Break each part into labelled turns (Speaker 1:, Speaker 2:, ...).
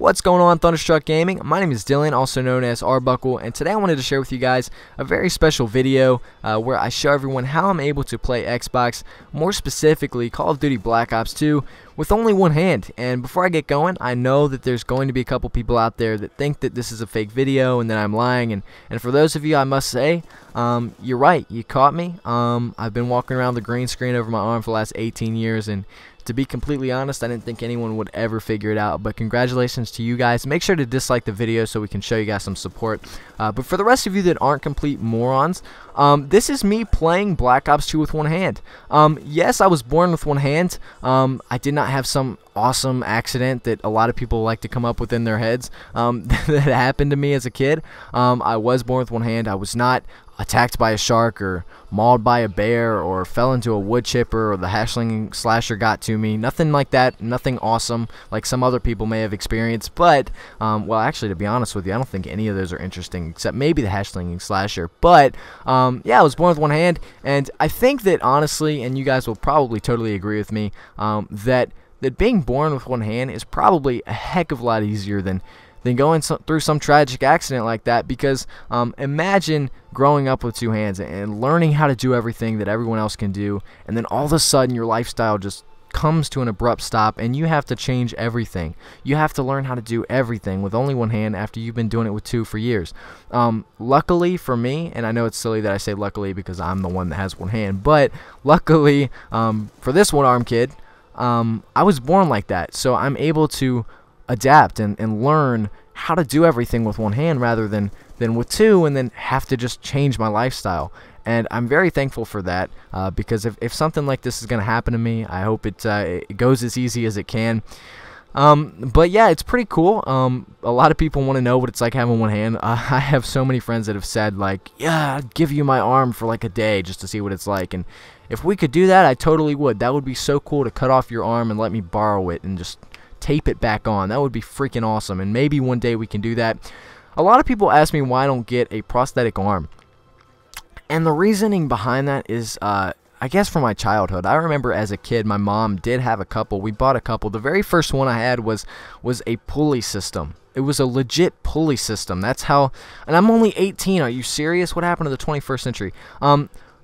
Speaker 1: What's going on, Thunderstruck Gaming? My name is Dylan, also known as Arbuckle, and today I wanted to share with you guys a very special video where I show everyone how I'm able to play Xbox, more specifically Call of Duty Black Ops 2, with only one hand. And before I get going, I know that there's going to be a couple people out there that think that this is a fake video and that I'm lying, and for those of you, I must say, you're right, you caught me. I've been walking around the green screen over my arm for the last 18 years, and to be completely honest, I didn't think anyone would ever figure it out, but congratulations to you guys. Make sure to dislike the video so we can show you guys some support. But for the rest of you that aren't complete morons, this is me playing Black Ops 2 with one hand. Yes, I was born with one hand. I did not have some awesome accident that a lot of people like to come up with in their heads that happened to me as a kid. I was born with one hand. I was not attacked by a shark or mauled by a bear or fell into a wood chipper or the hash-slinging slasher got to me. Nothing like that. Nothing awesome like some other people may have experienced. But, well, actually, to be honest with you, I don't think any of those are interesting except maybe the hash-slinging slasher. But, yeah, I was born with one hand, and I think that, honestly, and you guys will probably totally agree with me, that being born with one hand is probably a heck of a lot easier than going through some tragic accident like that, because imagine growing up with two hands and learning how to do everything that everyone else can do, and then all of a sudden your lifestyle just comes to an abrupt stop and you have to change everything. You have to learn how to do everything with only one hand after you've been doing it with two for years. Luckily for me, and I know it's silly that I say luckily because I'm the one that has one hand, but luckily for this one-armed kid, I was born like that, so I'm able to adapt and learn how to do everything with one hand rather than with two, and then have to just change my lifestyle. And I'm very thankful for that, because if something like this is going to happen to me, I hope it goes as easy as it can. But yeah, it's pretty cool. A lot of people want to know what it's like having one hand. I have so many friends that have said, like, yeah, I'd give you my arm for like a day just to see what it's like. And if we could do that, I totally would. That would be so cool, to cut off your arm and let me borrow it and just tape it back on. That would be freaking awesome, and maybe one day we can do that. A lot of people ask me why I don't get a prosthetic arm, and the reasoning behind that is I guess from my childhood. I remember as a kid my mom did have a couple. We bought a couple. The very first one I had was a pulley system. It was a legit pulley system. That's how, and I'm only 18. Are you serious? What happened to the 21st century?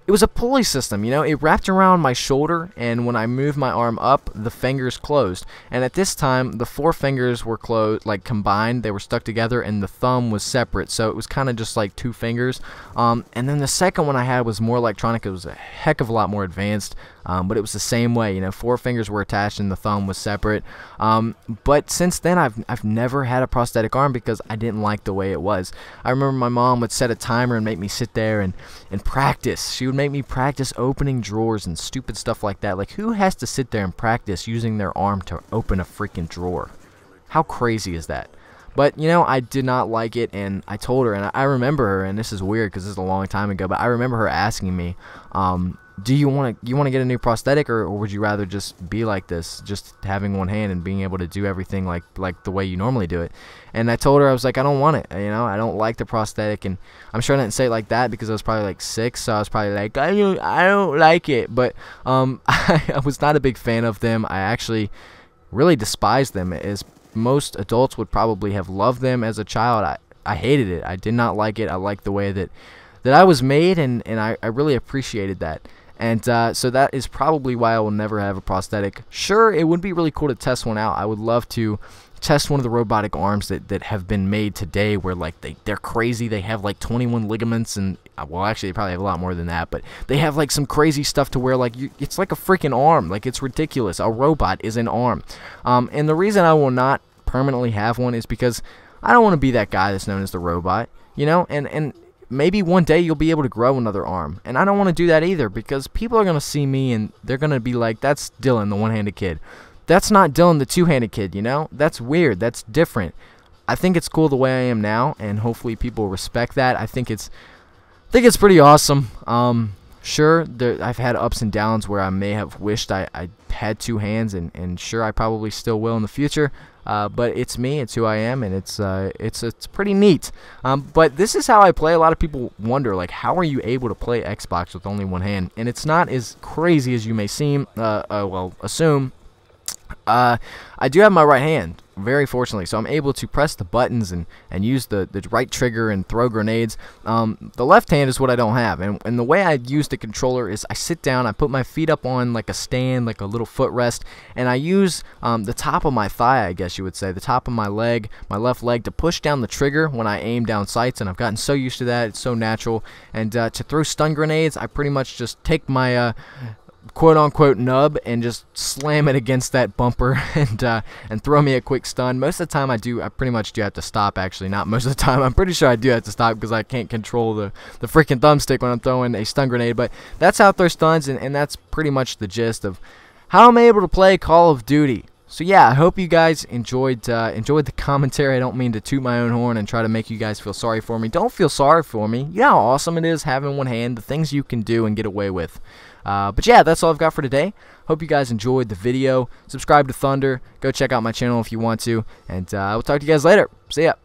Speaker 1: It was a pulley system, you know. It wrapped around my shoulder, and when I moved my arm up, the fingers closed. And at this time, the four fingers were closed, like combined. They were stuck together, and the thumb was separate. So it was kind of just like two fingers. And then the second one I had was more electronic. It was a heck of a lot more advanced. But it was the same way, you know. Four fingers were attached, and the thumb was separate. But since then, I've never had a prosthetic arm because I didn't like the way it was. I remember my mom would set a timer and make me sit there and practice. She would make me practice opening drawers and stupid stuff like that. Like, who has to sit there and practice using their arm to open a freaking drawer? How crazy is that? But, you know, I did not like it, and I told her, and I remember her, and this is weird because this is a long time ago, but I remember her asking me, do you want to get a new prosthetic, or would you rather just be like this, just having one hand and being able to do everything like the way you normally do it? And I told her, I was like, I don't want it, you know, I don't like the prosthetic. And I'm sure I didn't say it like that because I was probably like 6, so I was probably like, I don't like it. But I was not a big fan of them. I actually really despised them, as most adults would probably have loved them as a child. I hated it. I did not like it. I liked the way that I was made, and I really appreciated that. And so that is probably why I will never have a prosthetic. Sure, it would be really cool to test one out. I would love to test one of the robotic arms that have been made today, where like they're crazy. They have like 21 ligaments, and well, actually they probably have a lot more than that, but they have like some crazy stuff to where like it's like a freaking arm. Like, it's ridiculous. A robot is an arm. And the reason I will not permanently have one is because I don't want to be that guy that's known as the robot, you know. And maybe one day you'll be able to grow another arm, and I don't want to do that either, because people are going to see me and they're going to be like, that's Dylan, the one-handed kid. That's not Dylan, the two-handed kid, you know? That's weird. That's different. I think it's cool the way I am now, and hopefully people respect that. I think it's pretty awesome. Sure, I've had ups and downs where I may have wished I had two hands, and sure, I probably still will in the future. But it's me, it's who I am, and it's pretty neat. But this is how I play. A lot of people wonder, like, how are you able to play Xbox with only one hand? And it's not as crazy as you may seem, well, assume. I do have my right hand, very fortunately, so I'm able to press the buttons and use the right trigger and throw grenades. The left hand is what I don't have, and the way I use the controller is I sit down, I put my feet up on like a stand, like a little footrest, and I use the top of my thigh, I guess you would say, the top of my leg, my left leg, to push down the trigger when I aim down sights, and I've gotten so used to that, it's so natural. And to throw stun grenades, I pretty much just take my quote-unquote nub and just slam it against that bumper and throw me a quick stun. Most of the time I pretty much do have to stop, actually. Not most of the time, I'm pretty sure I do have to stop because I can't control the freaking thumbstick when I'm throwing a stun grenade. But that's how I throw stuns, and that's pretty much the gist of how I'm able to play Call of Duty. So yeah, I hope you guys enjoyed the commentary. I don't mean to toot my own horn and try to make you guys feel sorry for me. Don't feel sorry for me. You know how awesome it is having one hand, the things you can do and get away with. But yeah, that's all I've got for today. Hope you guys enjoyed the video. Subscribe to Thunder. Go check out my channel if you want to. And I will talk to you guys later. See ya.